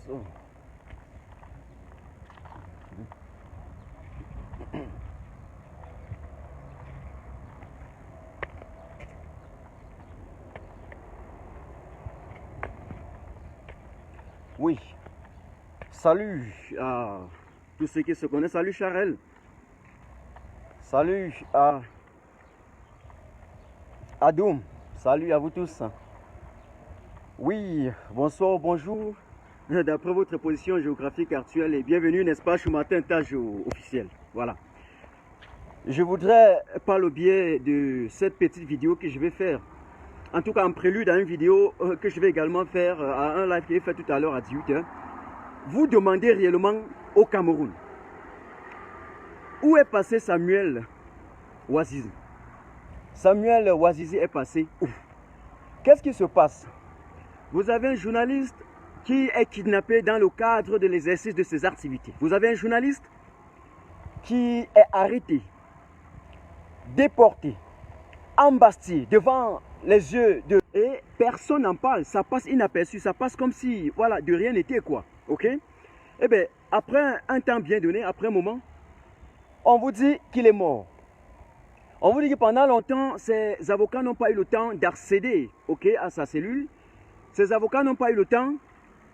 So. Oui. Salut à tous ceux qui se connaissent. Salut Charel. Salut à Adoum. Salut à vous tous. Oui, bonsoir, bonjour. D'après votre position géographique actuelle et bienvenue, n'est-ce pas, chez Matin Tâche officiel. Voilà. Je voudrais, par le biais de cette petite vidéo que je vais faire, en tout cas en prélude à une vidéo que je vais également faire à un live que j'ai fait tout à l'heure à 18h, vous demander réellement au Cameroun, où est passé Samuel Ouazizi? Samuel Ouazizi est passé où? Qu'est-ce qui se passe? Vous avez un journaliste qui est kidnappé dans le cadre de l'exercice de ses activités. Vous avez un journaliste qui est arrêté, déporté, embastillé devant les yeux de... Et personne n'en parle, ça passe inaperçu, ça passe comme si, voilà, de rien n'était quoi, ok? Eh bien, après un temps bien donné, après un moment, on vous dit qu'il est mort. On vous dit que pendant longtemps, ces avocats n'ont pas eu le temps d'accéder, ok, à sa cellule. Ces avocats n'ont pas eu le temps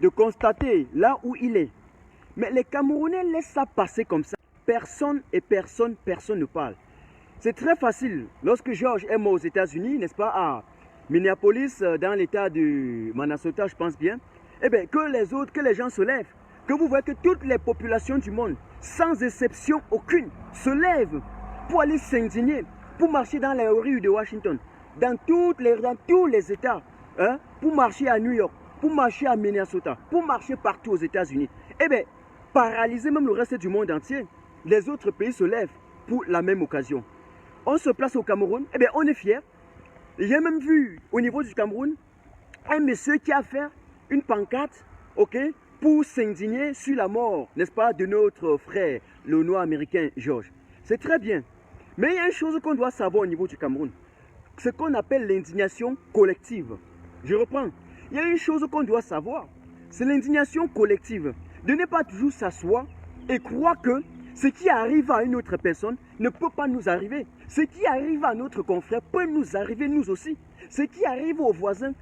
de constater là où il est. Mais les Camerounais laissent ça passer comme ça. Personne ne parle. C'est très facile. Lorsque George est mort aux États-Unis, n'est-ce pas, à Minneapolis, dans l'état du Minnesota, je pense bien, eh bien, que les gens se lèvent, que vous voyez que toutes les populations du monde, sans exception aucune, se lèvent pour aller s'indigner, pour marcher dans les rues de Washington, dans tous les États, hein, pour marcher à New York, pour marcher à Minnesota, pour marcher partout aux États-Unis. Eh bien, paralyser même le reste du monde entier, les autres pays se lèvent pour la même occasion. On se place au Cameroun, eh bien, on est fiers. J'ai même vu au niveau du Cameroun un monsieur qui a fait une pancarte, ok, pour s'indigner sur la mort, n'est-ce pas, de notre frère, le noir américain George. C'est très bien. Mais il y a une chose qu'on doit savoir au niveau du Cameroun. Ce qu'on appelle l'indignation collective. Je reprends. Il y a une chose qu'on doit savoir. C'est l'indignation collective. De ne pas toujours s'asseoir et croire que ce qui arrive à une autre personne ne peut pas nous arriver. Ce qui arrive à notre confrère peut nous arriver nous aussi. Ce qui arrive aux voisins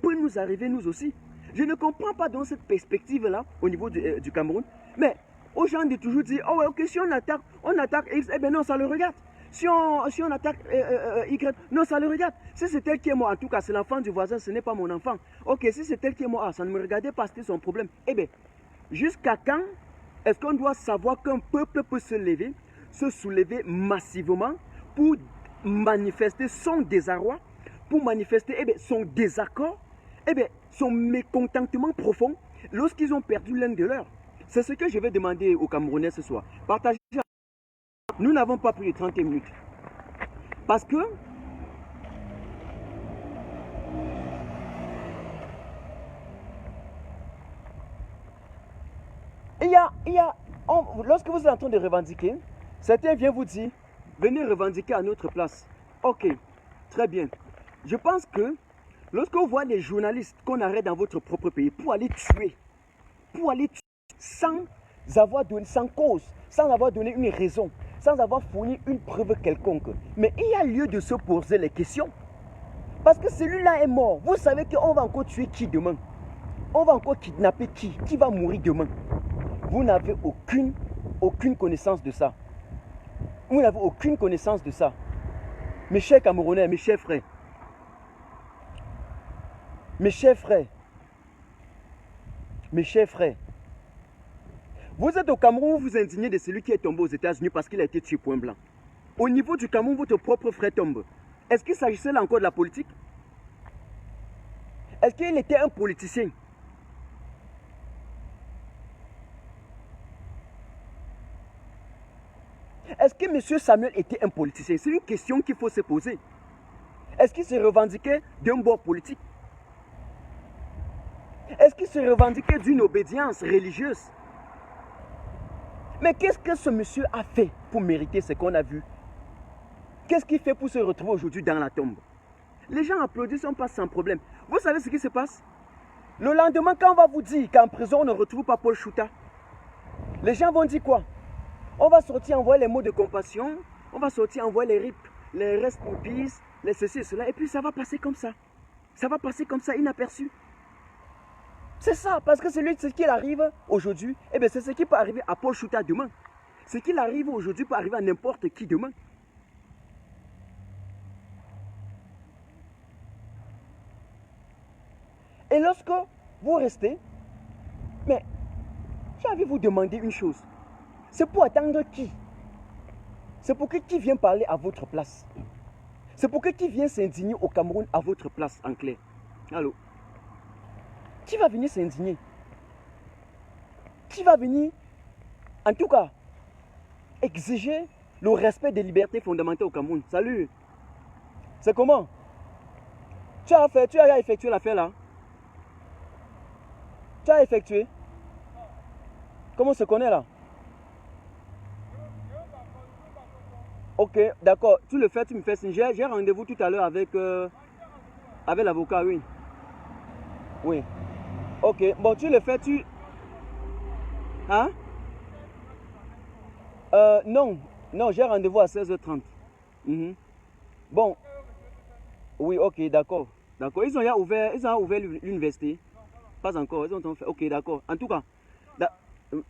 peut nous arriver nous aussi. Je ne comprends pas dans cette perspective-là au niveau du Cameroun. Mais aux gens de toujours dire, oh ouais, ok, si on attaque X, eh bien non, ça le regarde. Si on attaque Y, non, ça le regarde. Si c'est elle qui est mort, en tout cas, c'est l'enfant du voisin, ce n'est pas mon enfant. Ok, si c'est elle qui est mort, ah, ça ne me regardait pas, c'était son problème. Eh bien, jusqu'à quand est-ce qu'on doit savoir qu'un peuple peut se lever, se soulever massivement pour manifester son désarroi, pour manifester son désaccord, son mécontentement profond lorsqu'ils ont perdu l'un de leurs? C'est ce que je vais demander aux Camerounais ce soir. Partagez. Nous n'avons pas plus de 30 minutes. Parce que lorsque vous êtes en train de revendiquer, certains viennent vous dire, venez revendiquer à notre place. Ok, très bien. Je pense que lorsque vous voyez les journalistes qu'on arrête dans votre propre pays pour aller tuer sans cause, sans avoir donné une raison, sans avoir fourni une preuve quelconque. Mais il y a lieu de se poser les questions. Parce que celui-là est mort. Vous savez qu'on va encore tuer qui demain? On va encore kidnapper qui? Qui va mourir demain? Vous n'avez aucune connaissance de ça. Vous n'avez aucune connaissance de ça. Mes chers Camerounais, mes chers frères. Mes chers frères. Mes chers frères. Vous êtes au Cameroun, vous vous indignez de celui qui est tombé aux États-Unis parce qu'il a été tué point blanc. Au niveau du Cameroun, votre propre frère tombe. Est-ce qu'il s'agissait là encore de la politique? Est-ce qu'il était un politicien? Est-ce que M. Samuel était un politicien? C'est une question qu'il faut se poser. Est-ce qu'il se revendiquait d'un bord politique? Est-ce qu'il se revendiquait d'une obédience religieuse? Mais qu'est-ce que ce monsieur a fait pour mériter ce qu'on a vu? Qu'est-ce qu'il fait pour se retrouver aujourd'hui dans la tombe? Les gens applaudissent, on passe sans problème. Vous savez ce qui se passe? Le lendemain, quand on va vous dire qu'en prison, on ne retrouve pas Paul Chouta, les gens vont dire quoi? On va sortir envoyer les mots de compassion, on va sortir envoyer les RIP, les rest in peace, les ceci et cela, et puis ça va passer comme ça. Ça va passer comme ça, inaperçu. C'est ça, parce que ce qui arrive aujourd'hui, eh bien c'est ce qui peut arriver à Paul Chouta demain. Ce qui arrive aujourd'hui peut arriver à n'importe qui demain. Et lorsque vous restez, mais j'ai envie de vous demander une chose. C'est pour attendre qui? C'est pour que qui vient parler à votre place? C'est pour que qui vient s'indigner au Cameroun à votre place, en clair? Allô? Qui va venir s'indigner? Qui va venir, en tout cas, exiger le respect des libertés fondamentales au Cameroun? Salut! C'est comment? Tu as effectué l'affaire là? Tu as effectué? Comment on se connaît là? Ok, d'accord. Tu le fais, tu me fais signe. J'ai rendez-vous tout à l'heure avec l'avocat, oui. Oui. Ok, bon, tu le fais, tu... Hein? Non, j'ai rendez-vous à 16h30. Bon. Oui, ok, d'accord. D'accord. Ils ont ouvert l'université. Pas encore, ils ont fait. Ok, d'accord. En tout cas,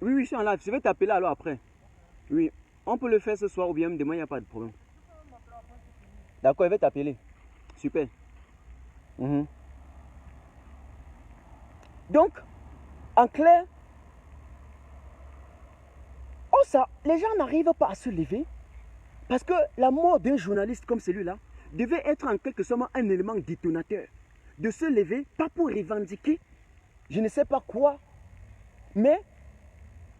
oui, je suis en live. Je vais t'appeler alors après. Oui, on peut le faire ce soir ou bien demain, il n'y a pas de problème. D'accord, il va t'appeler. Super. Donc, en clair, les gens n'arrivent pas à se lever parce que la mort d'un journaliste comme celui-là devait être en quelque sorte un élément détonateur. De se lever, pas pour revendiquer, je ne sais pas quoi, mais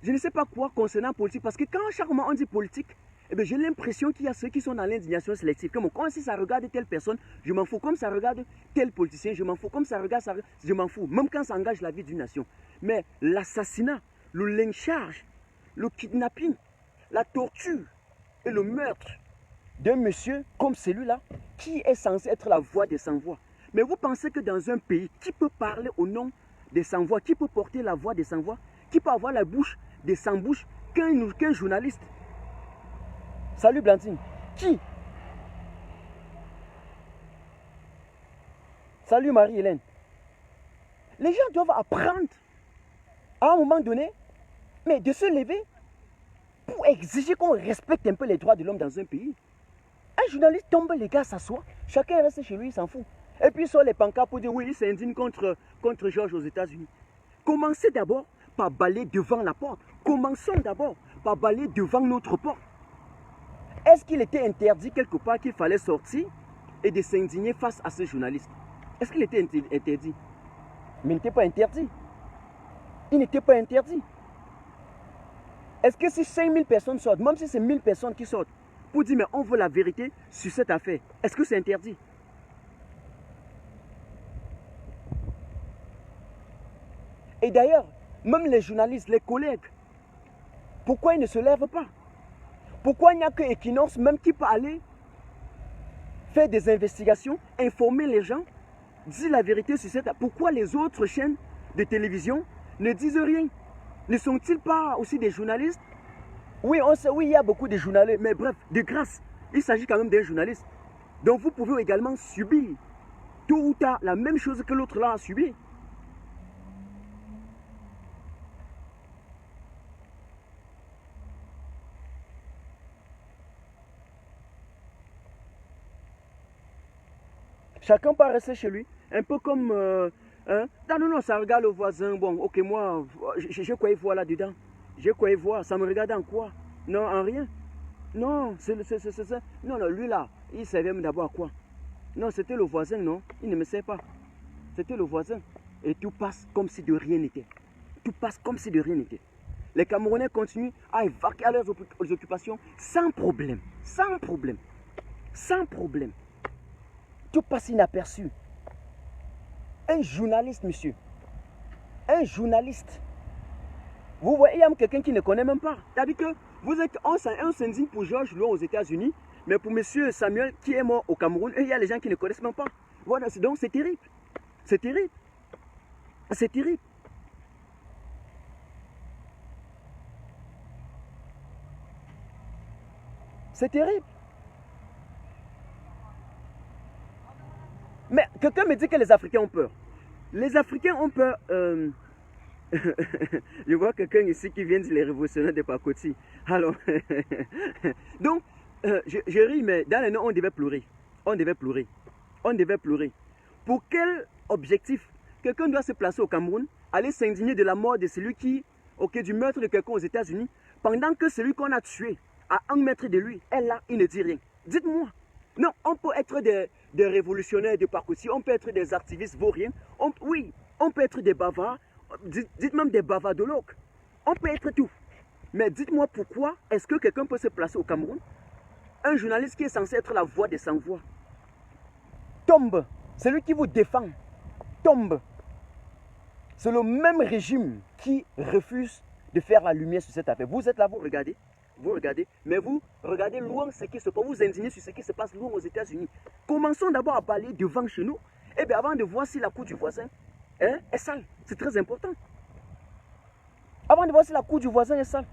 je ne sais pas quoi concernant politique. Parce que quand chaque moment on dit politique, eh bien, j'ai l'impression qu'il y a ceux qui sont dans l'indignation sélective. Comme quand si ça regarde telle personne, je m'en fous. Comme ça regarde tel politicien, je m'en fous. Comme ça regarde, je m'en fous. Même quand ça engage la vie d'une nation. Mais l'assassinat, le lynchage, le kidnapping, la torture et le meurtre d'un monsieur comme celui-là, qui est censé être la voix des sans-voix. Mais vous pensez que dans un pays, qui peut parler au nom des sans-voix, qui peut porter la voix des sans-voix, qui peut avoir la bouche des sans-bouches qu'un journaliste? Salut Blandine. Qui? Salut Marie-Hélène. Les gens doivent apprendre à un moment donné, mais de se lever pour exiger qu'on respecte un peu les droits de l'homme dans un pays. Un journaliste tombe, les gars s'assoient, chacun reste chez lui, il s'en fout. Et puis il sort les pancartes pour dire oui, il s'indigne contre George aux États-Unis. Commencez d'abord par balayer devant la porte. Commençons d'abord par balayer devant notre porte. Est-ce qu'il était interdit quelque part qu'il fallait sortir et de s'indigner face à ce journaliste? Est-ce qu'il était interdit? Mais il n'était pas interdit. Il n'était pas interdit. Est-ce que si 5000 personnes sortent, même si c'est 1000 personnes qui sortent, pour dire mais on veut la vérité sur cette affaire, est-ce que c'est interdit? Et d'ailleurs, même les journalistes, les collègues, pourquoi ils ne se lèvent pas? Pourquoi il n'y a que Equinox même qui peut aller faire des investigations, informer les gens, dire la vérité sur cette... Pourquoi les autres chaînes de télévision ne disent rien? Ne sont-ils pas aussi des journalistes? Oui, on sait, oui, il y a beaucoup de journalistes, mais bref, de grâce, il s'agit quand même d'un journaliste. Donc vous pouvez également subir, tôt ou tard, la même chose que l'autre là a subi. Chacun peut rester chez lui, un peu comme... non, ça regarde le voisin. Bon, ok, moi, je croyais voir là-dedans. Je croyais voir, ça me regarde en quoi? Non, en rien. Non, c'est ça. Non, lui là, il servait d'abord à quoi? Non, c'était le voisin, non? Il ne me sait pas. C'était le voisin. Et tout passe comme si de rien n'était. Tout passe comme si de rien n'était. Les Camerounais continuent à évacuer à leurs occupations sans problème. Sans problème. Sans problème. Tout passe inaperçu. Un journaliste, monsieur. Un journaliste. Vous voyez, il y a quelqu'un qui ne connaît même pas. C'est-à-dire que vous êtes un syndic pour George Lois aux États-Unis, mais pour monsieur Samuel qui est mort au Cameroun, il y a les gens qui ne connaissent même pas. Voilà, donc c'est terrible. C'est terrible. C'est terrible. C'est terrible. Mais quelqu'un me dit que les Africains ont peur. Les Africains ont peur. Je vois quelqu'un ici qui vient dire les révolutionnaires de Pakoti. Alors, donc, je ris, mais dans les noms, on devait pleurer. On devait pleurer. On devait pleurer. Pour quel objectif? Quelqu'un doit se placer au Cameroun, aller s'indigner de la mort de celui qui, du meurtre de quelqu'un aux États-Unis, pendant que celui qu'on a tué, à 1 mètre de lui, est là, il ne dit rien. Dites-moi. Non, on peut être des révolutionnaires de Pakoti, on peut être des activistes vauriens, oui, on peut être des bavards, dites même des bavards de l'oc. On peut être tout. Mais dites-moi pourquoi est-ce que quelqu'un peut se placer au Cameroun? Un journaliste qui est censé être la voix des sans-voix tombe. Celui qui vous défend tombe. C'est le même régime qui refuse de faire la lumière sur cette affaire. Vous êtes là, vous regardez, mais vous regardez loin ce qui se passe, vous indignez sur ce qui se passe loin aux États-Unis. Commençons d'abord à balayer devant chez nous, et bien avant de voir si la cour du voisin est sale. C'est très important. Avant de voir si la cour du voisin est sale,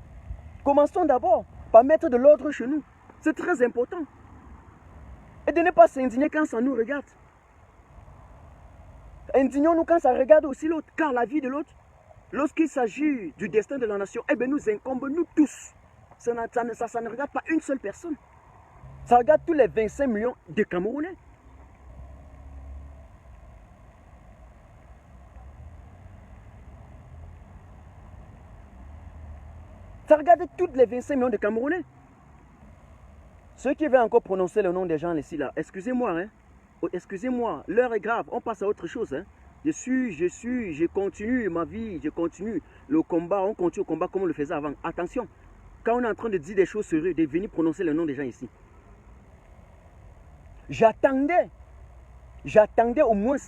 commençons d'abord par mettre de l'ordre chez nous. C'est très important. Et de ne pas s'indigner quand ça nous regarde. Indignons-nous quand ça regarde aussi l'autre, car la vie de l'autre, lorsqu'il s'agit du destin de la nation, eh bien nous incombe nous tous. Ça ne regarde pas une seule personne. Ça regarde tous les 25 millions de Camerounais. Ça regarde toutes les 25 millions de Camerounais. Ceux qui veulent encore prononcer le nom des gens ici, là, excusez-moi, hein. Excusez-moi, l'heure est grave, on passe à autre chose, hein. Je continue ma vie, je continue le combat, on continue le combat comme on le faisait avant. Attention, quand on est en train de dire des choses sérieuses, de venir prononcer le nom des gens ici. J'attendais au moins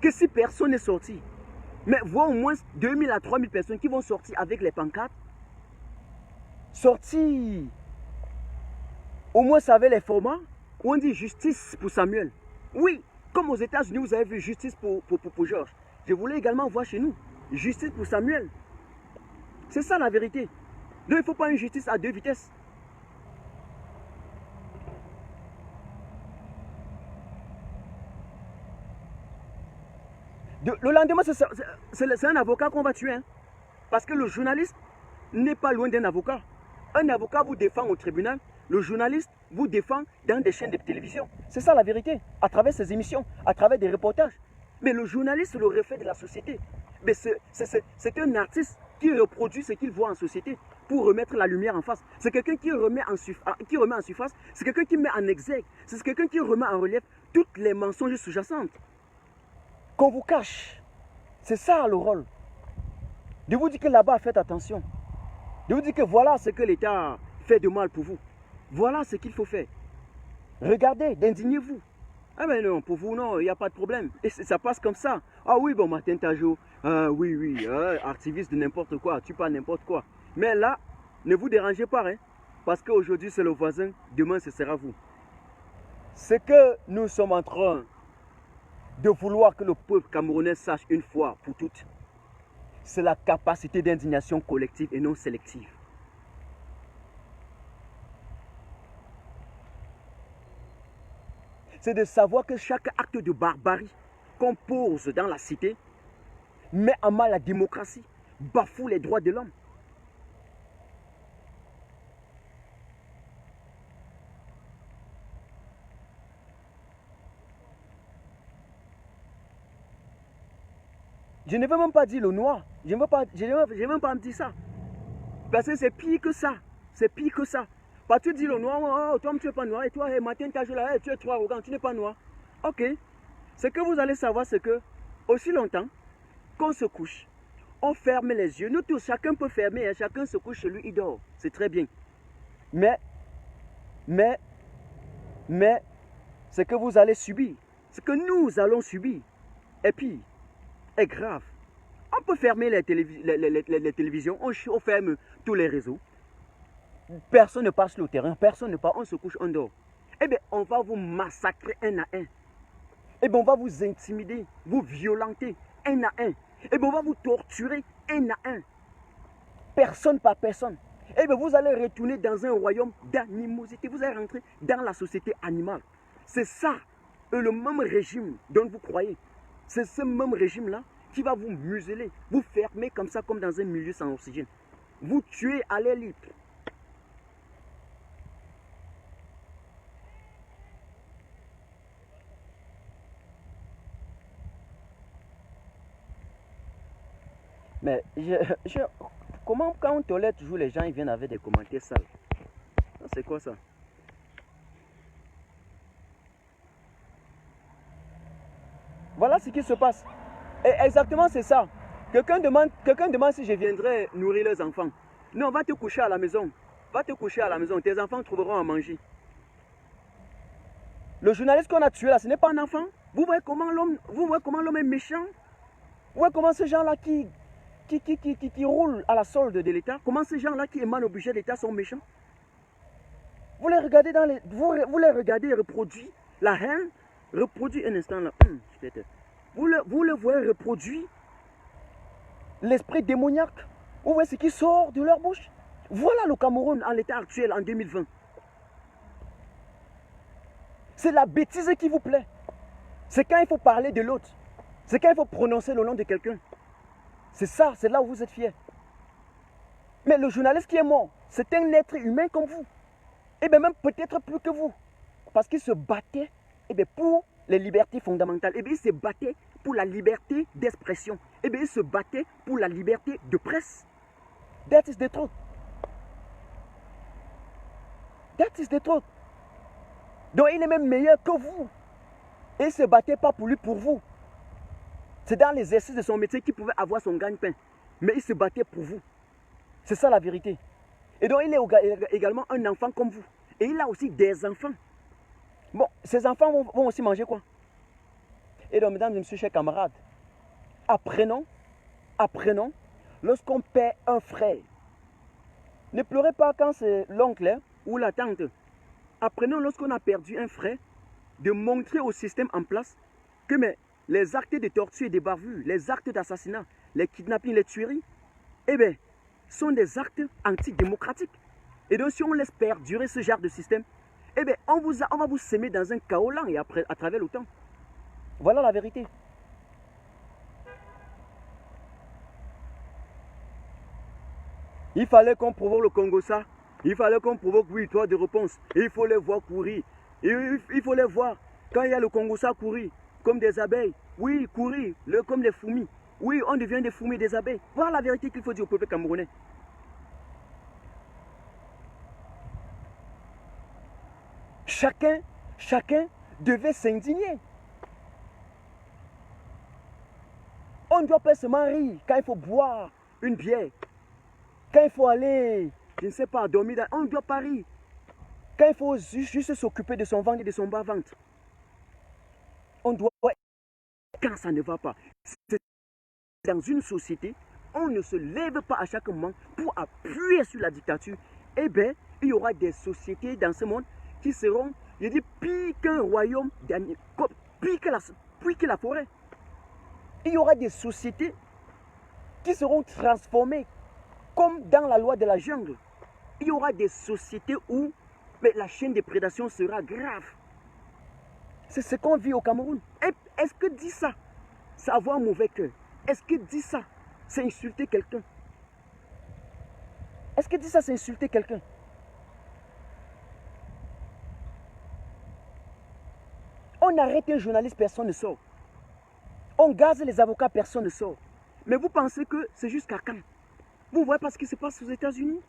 que si personne n'est sorti, mais voir au moins 2000 à 3000 personnes qui vont sortir avec les pancartes, sortir au moins avec les formats où on dit justice pour Samuel. Oui, comme aux États-Unis, vous avez vu justice pour Georges. Je voulais également voir chez nous justice pour Samuel. C'est ça la vérité. Donc il ne faut pas une justice à 2 vitesses. Le lendemain, c'est un avocat qu'on va tuer. Hein, parce que le journaliste n'est pas loin d'un avocat. Un avocat vous défend au tribunal. Le journaliste vous défend dans des chaînes de télévision. C'est ça la vérité, à travers ses émissions, à travers des reportages. Mais le journaliste, c'est le reflet de la société. Mais c'est un artiste qui reproduit ce qu'il voit en société pour remettre la lumière en face. C'est quelqu'un qui remet en surface, c'est quelqu'un qui met en exergue, c'est quelqu'un qui remet en relief toutes les mensonges sous-jacentes qu'on vous cache. C'est ça le rôle. De vous dire que là-bas, faites attention. De vous dire que voilà ce que l'État fait de mal pour vous. Voilà ce qu'il faut faire. Regardez, indignez-vous. Ah ben non, pour vous, non, il n'y a pas de problème. Et ça passe comme ça. Ah oui, bon, Martin Tajo, oui, activiste de n'importe quoi, tu parles n'importe quoi. Mais là, ne vous dérangez pas, hein, parce qu'aujourd'hui, c'est le voisin, demain, ce sera vous. Ce que nous sommes en train de vouloir que le peuple camerounais sache une fois pour toutes, c'est la capacité d'indignation collective et non sélective. C'est de savoir que chaque acte de barbarie qu'on pose dans la cité met en mal la démocratie, bafoue les droits de l'homme. Je ne veux même pas dire le noir. Je ne veux même pas me dire ça. Parce que c'est pire que ça. C'est pire que ça. Parce que tu dis le noir, oh, toi tu n'es pas noir, et toi, Martin Tajola, tu es trop arrogant, tu n'es pas noir. Ok. Ce que vous allez savoir, c'est que, aussi longtemps qu'on se couche, on ferme les yeux. Nous tous, chacun peut fermer, hein, chacun se couche chez lui, il dort. C'est très bien. Mais, ce que vous allez subir, ce que nous allons subir, et puis, est grave. On peut fermer les télévisions, on ferme tous les réseaux. Personne ne passe le terrain, personne ne passe, on se couche, on dort. Eh bien, on va vous massacrer un à un. Eh bien, on va vous intimider, vous violenter un à un. Et bien on va vous torturer un à un, personne par personne. Et bien vous allez retourner dans un royaume d'animosité, vous allez rentrer dans la société animale. C'est ça, le même régime dont vous croyez. C'est ce même régime-là qui va vous museler, vous fermer comme ça, comme dans un milieu sans oxygène. Vous tuez à l'air libre. Mais comment quand on tolère toujours les gens, ils viennent avec des commentaires sales. C'est quoi ça? Voilà ce qui se passe. Et exactement c'est ça. Quelqu'un demande si je viendrais nourrir les enfants. Non, va te coucher à la maison. Va te coucher à la maison. Tes enfants trouveront à manger. Le journaliste qu'on a tué là, ce n'est pas un enfant. Vous voyez comment l'homme est méchant? Vous voyez comment ces gens-là qui roulent à la solde de l'État, comment ces gens-là qui émanent au budget de l'État sont méchants? Vous les regardez vous les regardez reproduire la haine, reproduire un instant là. Vous les voyez reproduire l'esprit démoniaque. Vous voyez ce qui sort de leur bouche. Voilà le Cameroun en l'état actuel en 2020. C'est la bêtise qui vous plaît. C'est quand il faut parler de l'autre. C'est quand il faut prononcer le nom de quelqu'un. C'est ça, c'est là où vous êtes fiers. Mais le journaliste qui est mort, c'est un être humain comme vous. Et bien même peut-être plus que vous. Parce qu'il se battait pour les libertés fondamentales. Et bien il se battait pour la liberté d'expression. Et bien il se battait pour la liberté de presse. That is the truth. That is the truth. Donc il est même meilleur que vous. Et il ne se battait pas pour lui, pour vous. C'est dans l'exercice de son métier qu'il pouvait avoir son gagne-pain. Mais il se battait pour vous. C'est ça la vérité. Et donc il est également un enfant comme vous. Et il a aussi des enfants. Bon, ces enfants vont aussi manger quoi? Et donc mesdames et messieurs, chers camarades, apprenons, lorsqu'on perd un frère. Ne pleurez pas quand c'est l'oncle ou la tante. Apprenons lorsqu'on a perdu un frère, de montrer au système en place que les actes de torture et de bavure, les actes d'assassinat, les kidnappings, les tueries, sont des actes antidémocratiques. Et donc si on laisse perdurer ce genre de système, on va vous semer dans un chaos lent et après, à travers le temps. Voilà la vérité. Il fallait qu'on provoque le Congo ça. Il fallait qu'on provoque victoire de réponse. Il faut les voir courir. Il faut les voir. Quand il y a le Congo ça courir, comme des abeilles. Oui, courir, comme des fourmis. Oui, on devient des fourmis, des abeilles. Voilà la vérité qu'il faut dire au peuple camerounais. Chacun devait s'indigner. On ne doit pas seulement rire quand il faut boire une bière. Quand il faut aller, je ne sais pas, dormir, on ne doit pas rire. Quand il faut juste s'occuper de son ventre et de son bas-ventre. On doit, quand ça ne va pas. Dans une société, on ne se lève pas à chaque moment pour appuyer sur la dictature. Il y aura des sociétés dans ce monde qui seront, je dis, pire qu'un royaume, pire que la forêt. Il y aura des sociétés qui seront transformées comme dans la loi de la jungle. Il y aura des sociétés où la chaîne de prédation sera grave. C'est ce qu'on vit au Cameroun. Est-ce que dit ça, c'est avoir un mauvais cœur? Est-ce que dit ça, c'est insulter quelqu'un? Est-ce que dit ça, c'est insulter quelqu'un? On arrête un journaliste, personne ne sort. On gaze les avocats, personne ne sort. Mais vous pensez que c'est jusqu'à quand? Vous ne voyez pas ce qui se passe aux États-Unis?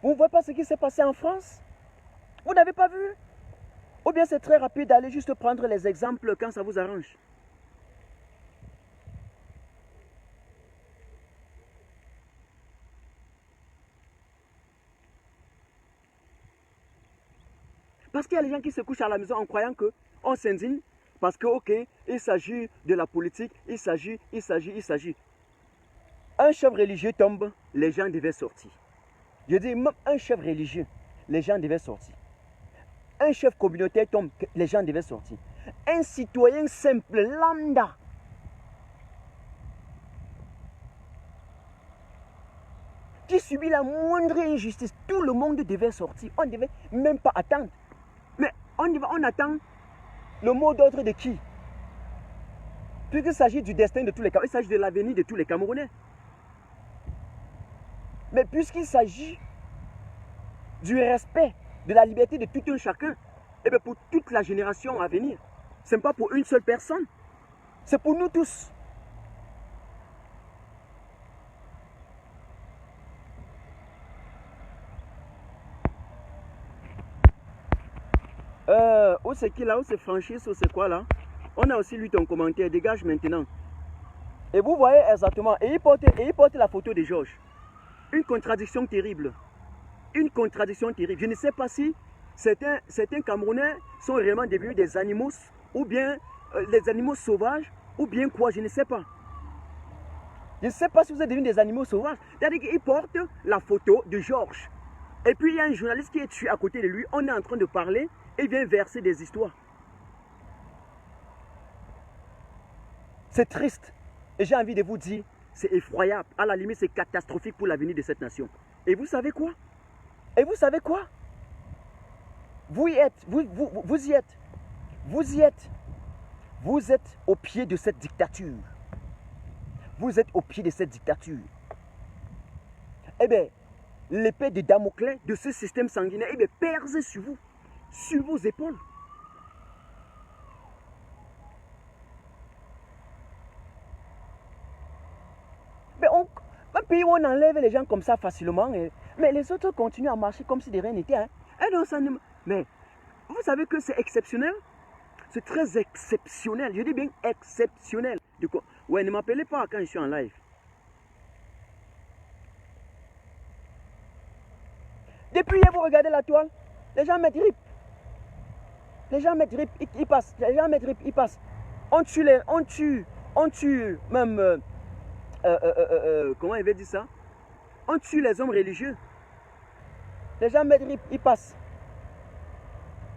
Vous ne voyez pas ce qui s'est passé en France? Vous n'avez pas vu? Ou bien c'est très rapide d'aller juste prendre les exemples quand ça vous arrange. Parce qu'il y a les gens qui se couchent à la maison en croyant qu'on s'indigne parce que, ok, il s'agit de la politique, il s'agit. Un chef religieux tombe, les gens devaient sortir. Je dis, même un chef religieux, les gens devaient sortir. Un chef communautaire tombe, les gens devaient sortir. Un citoyen simple, lambda, qui subit la moindre injustice, tout le monde devait sortir. On ne devait même pas attendre. Mais on attend le mot d'ordre de qui? Puisqu'il s'agit du destin de tous les Camerounais, il s'agit de l'avenir de tous les Camerounais. Mais puisqu'il s'agit du respect, de la liberté de tout un chacun, et bien pour toute la génération à venir, ce n'est pas pour une seule personne, c'est pour nous tous. Où c'est qui là? Où c'est Franchise? Où c'est quoi là? On a aussi lu ton commentaire, dégage maintenant. Et vous voyez exactement, et il porte la photo de Georges. Une contradiction terrible. Une contradiction terrible. Je ne sais pas si certains Camerounais sont réellement devenus des animaux, ou bien des animaux sauvages, ou bien quoi, je ne sais pas. Je ne sais pas si vous êtes devenus des animaux sauvages. C'est-à-dire qu'il porte la photo de Georges. Et puis il y a un journaliste qui est tué à côté de lui, on est en train de parler, et il vient verser des histoires. C'est triste. Et j'ai envie de vous dire, c'est effroyable. À la limite, c'est catastrophique pour l'avenir de cette nation. Et vous savez quoi? Et vous savez quoi? Vous y êtes. Vous y êtes. Vous y êtes. Vous êtes au pied de cette dictature. Vous êtes au pied de cette dictature. Eh bien, l'épée de Damoclès de ce système sanguinaire, eh bien, perce sur vous, sur vos épaules. Mais un pays où on enlève les gens comme ça facilement, mais les autres continuent à marcher comme si de rien n'était. Hein. Et non, ça ne... Mais vous savez que c'est exceptionnel? C'est très exceptionnel. Je dis bien exceptionnel. Du coup, ouais, ne m'appelez pas quand je suis en live. Depuis hier, vous regardez la toile, les gens mettent rip. Les gens mettent rip, ils passent. Les gens mettent rip, ils passent. On tue même... comment il veut dire ça? On tue les hommes religieux. Les gens mettent rip, ils passent.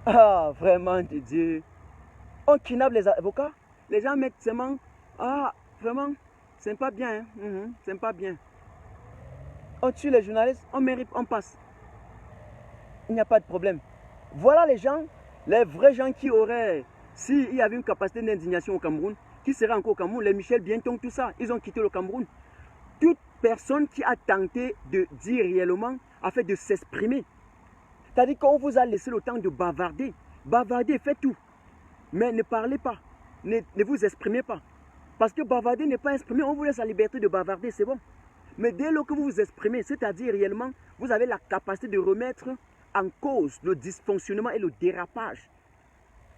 Ah, vraiment, Dieu. On kidnappe les avocats. Les gens mettent seulement... Ah, vraiment, c'est pas bien. Hein? C'est pas bien. On tue les journalistes, on met rip, on passe. Il n'y a pas de problème. Voilà les gens, les vrais gens qui auraient, s'il y avait une capacité d'indignation au Cameroun, qui seraient encore au Cameroun, les Michel Bienton, tout ça, ils ont quitté le Cameroun. Toute personne qui a tenté de dire réellement, a fait de s'exprimer. C'est-à-dire qu'on vous a laissé le temps de bavarder. Bavarder, faites tout. Mais ne parlez pas. Ne vous exprimez pas. Parce que bavarder n'est pas exprimer, on vous laisse la liberté de bavarder, c'est bon. Mais dès lors que vous vous exprimez, c'est-à-dire réellement, vous avez la capacité de remettre en cause le dysfonctionnement et le dérapage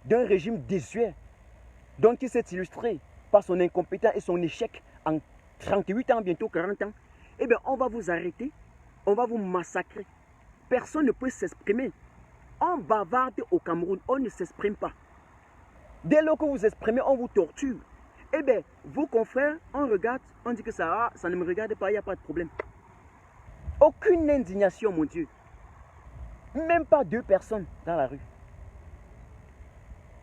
d'un régime désuet, donc qui s'est illustré par son incompétence et son échec en 38 ans, bientôt 40 ans, eh bien, on va vous arrêter, on va vous massacrer. Personne ne peut s'exprimer. On bavarde au Cameroun, on ne s'exprime pas. Dès lors que vous exprimez, on vous torture. Eh bien, vos confrères, on regarde, on dit que ça ne me regarde pas, il n'y a pas de problème. Aucune indignation, mon Dieu. Même pas 2 personnes dans la rue.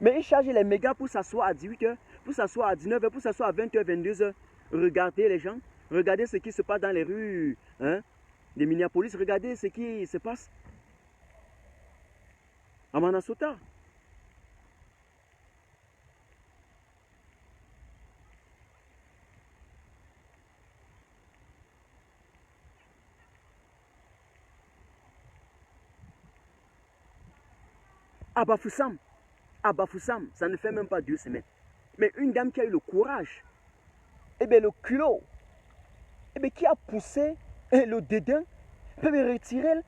Mais ils chargent les mégas pour s'asseoir à 18h, pour s'asseoir à 19h, pour s'asseoir à 20h, 22h. Regardez les gens, regardez ce qui se passe dans les rues de Minneapolis, regardez ce qui se passe à Manasota. À Bafoussam, ça ne fait même pas 2 semaines. Mais une dame qui a eu le courage, eh bien le culot, eh bien qui a poussé le dédain, peut retirer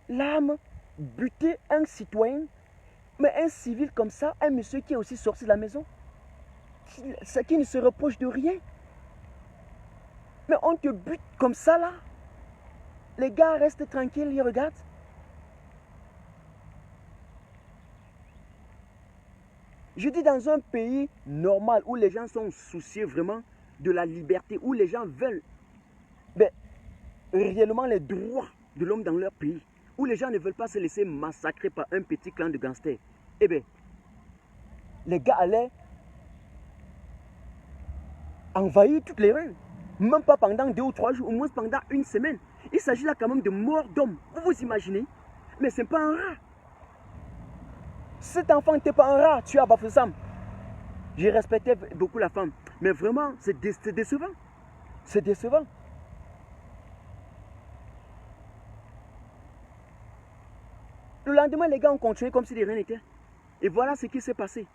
l'arme, buter un citoyen, mais un civil comme ça, un monsieur qui est aussi sorti de la maison, qui ne se reproche de rien. Mais on te bute comme ça là. Les gars restent tranquilles, ils regardent. Je dis dans un pays normal où les gens sont soucieux vraiment de la liberté, où les gens veulent réellement les droits de l'homme dans leur pays, où les gens ne veulent pas se laisser massacrer par un petit clan de gangsters. Eh bien, les gars allaient envahir toutes les rues, même pas pendant 2 ou 3 jours, au moins pendant 1 semaine. Il s'agit là quand même de mort d'homme. Vous vous imaginez? Mais ce n'est pas un rat. Cet enfant n'était pas un rat, tu as Bafoussam. Je respectais beaucoup la femme. Mais vraiment, c'est décevant. C'est décevant. Le lendemain, les gars ont continué comme si de rien n'était. Et voilà ce qui s'est passé.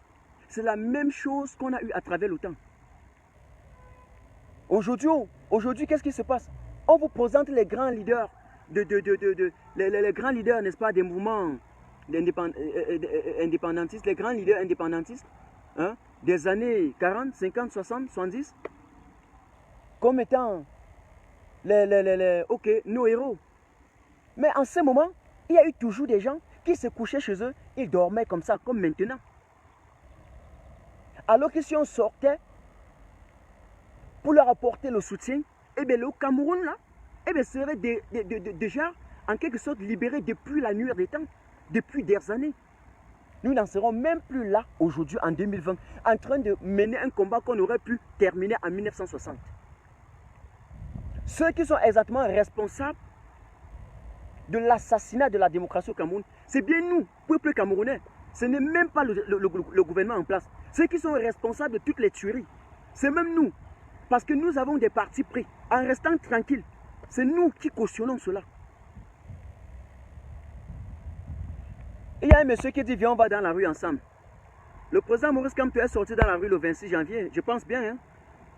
C'est la même chose qu'on a eu à travers le temps. Aujourd'hui, qu'est-ce qui se passe? On vous présente les grands leaders, les grands leaders, n'est-ce pas, des mouvements indépendantistes, les grands leaders indépendantistes, hein, des années 40, 50, 60, 70, comme étant nos héros. Mais en ce moment, il y a eu toujours des gens qui se couchaient chez eux, ils dormaient comme ça, comme maintenant. Alors que si on sortait pour leur apporter le soutien, eh bien le Cameroun là, eh bien serait déjà en quelque sorte libéré depuis la nuit des temps, depuis des années. Nous n'en serons même plus là aujourd'hui en 2020, en train de mener un combat qu'on aurait pu terminer en 1960. Ceux qui sont exactement responsables de l'assassinat de la démocratie au Cameroun, c'est bien nous, peuple camerounais. Ce n'est même pas le gouvernement en place. Ceux qui sont responsables de toutes les tueries, c'est même nous. Parce que nous avons des partis pris. En restant tranquilles, c'est nous qui cautionnons cela. Il y a un monsieur qui dit, viens, on va dans la rue ensemble. Le président Maurice Kamto est sorti dans la rue le 26 janvier, je pense bien. Hein?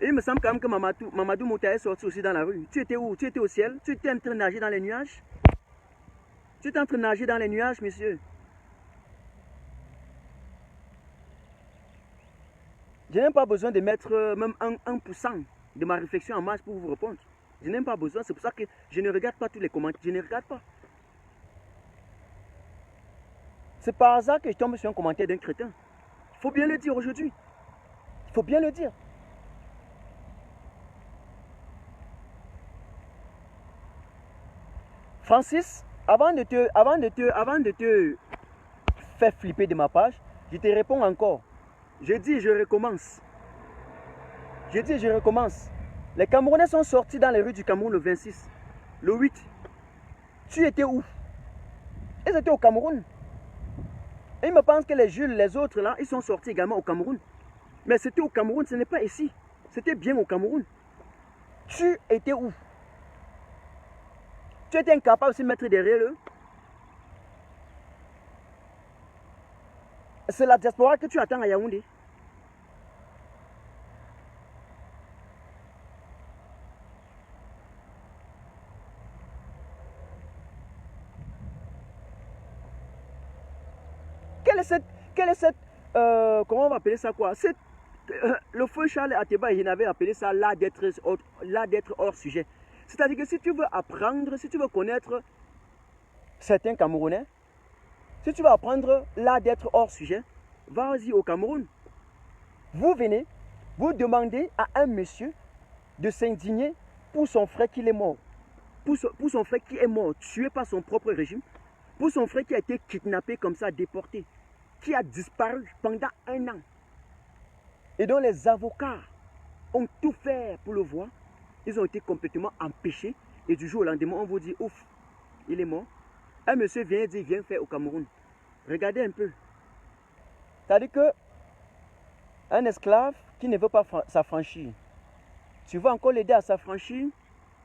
Et il me semble quand même que Mamadou Mouta est sorti aussi dans la rue. Tu étais où? Tu étais au ciel? Tu étais en train de nager dans les nuages? Tu étais en train de nager dans les nuages, monsieur? Je n'ai pas besoin de mettre même 1% de ma réflexion en marche pour vous répondre. Je n'ai pas besoin, c'est pour ça que je ne regarde pas tous les commentaires. Je ne regarde pas. C'est par hasard que je tombe sur un commentaire d'un crétin. Il faut bien le dire aujourd'hui. Il faut bien le dire. Francis, avant de te faire flipper de ma page, je te réponds encore. Je dis, je recommence. Je dis, je recommence. Les Camerounais sont sortis dans les rues du Cameroun le 26. Le 8. Tu étais où? Ils étaient au Cameroun. Et ils me pensent que les Jules, les autres là, ils sont sortis également au Cameroun. Mais c'était au Cameroun, ce n'est pas ici. C'était bien au Cameroun. Tu étais où? Tu étais incapable de se mettre derrière eux. C'est la diaspora que tu attends à Yaoundé. Quelle est cette comment on va appeler ça quoi? Le feu Charles Ateba, il avait appelé ça là d'être hors sujet. C'est-à-dire que si tu veux apprendre, si tu veux connaître certains Camerounais, si tu veux apprendre là d'être hors sujet, vas-y au Cameroun. Vous venez, vous demandez à un monsieur de s'indigner pour son frère qui est mort. Pour son frère qui est mort, tué par son propre régime. Pour son frère qui a été kidnappé comme ça, déporté. Qui a disparu pendant 1 an. Et dont les avocats ont tout fait pour le voir. Ils ont été complètement empêchés. Et du jour au lendemain, on vous dit, ouf, il est mort. Un monsieur vient et dit, viens faire au Cameroun. Regardez un peu. C'est-à-dire que un esclave qui ne veut pas s'affranchir, tu vas encore l'aider à s'affranchir,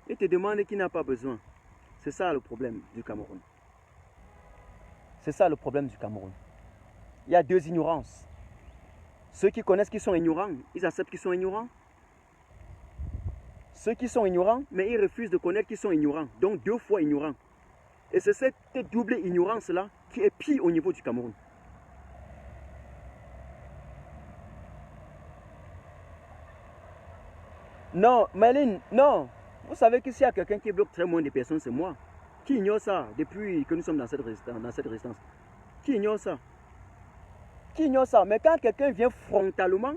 il te demande qu'il n'a pas besoin. C'est ça le problème du Cameroun. C'est ça le problème du Cameroun. Il y a 2 ignorances. Ceux qui connaissent qu'ils sont ignorants, ils acceptent qu'ils sont ignorants. Ceux qui sont ignorants, mais ils refusent de connaître qu'ils sont ignorants. Donc 2 fois ignorants. Et c'est cette double ignorance-là qui est pire au niveau du Cameroun. Non, Méline, non. Vous savez que s'il y a quelqu'un qui bloque très moins de personnes, c'est moi. Qui ignore ça depuis que nous sommes dans cette résistance? Qui ignore ça? Qui ignore ça? Mais quand quelqu'un vient frontalement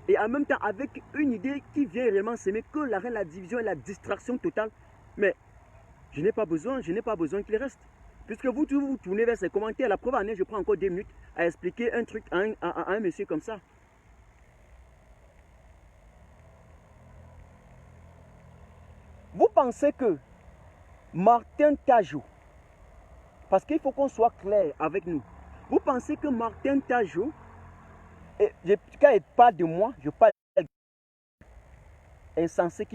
et en même temps avec une idée qui vient réellement s'aimer que la division et la distraction totale, mais je n'ai pas besoin qu'il reste. Puisque vous tournez vers ces commentaires, la preuve en est, je prends encore 2 minutes à expliquer un truc à un monsieur comme ça. Vous pensez que Martin Tajou. Parce qu'il faut qu'on soit clair avec nous. Vous pensez que Martin Tajou, quand il parle de moi, je parle insensé qui